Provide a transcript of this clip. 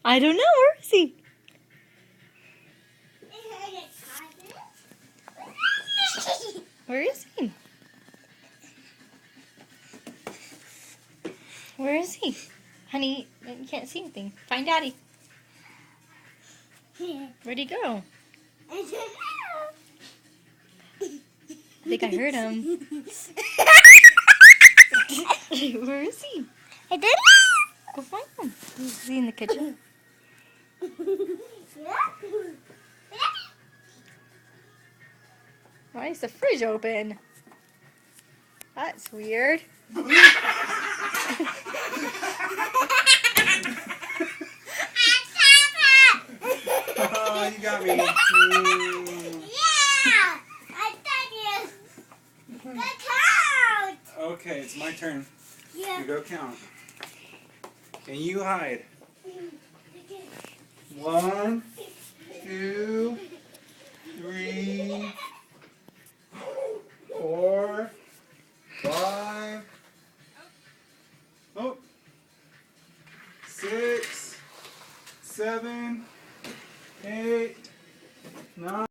I don't know. Where is he? Where is he? Where is he? Honey, you can't see anything. Find Daddy. Where'd he go? I think I heard him. Where is he? I don't know. Go find him. Is he in the kitchen? Why is the fridge open? That's weird. Oh, you got me. Yeah, I thought you. Go count. Okay, it's my turn. Yeah. You go count. And you hide. 1, 2, 3, 4, 5. Oh. 6, 7, 8, 9.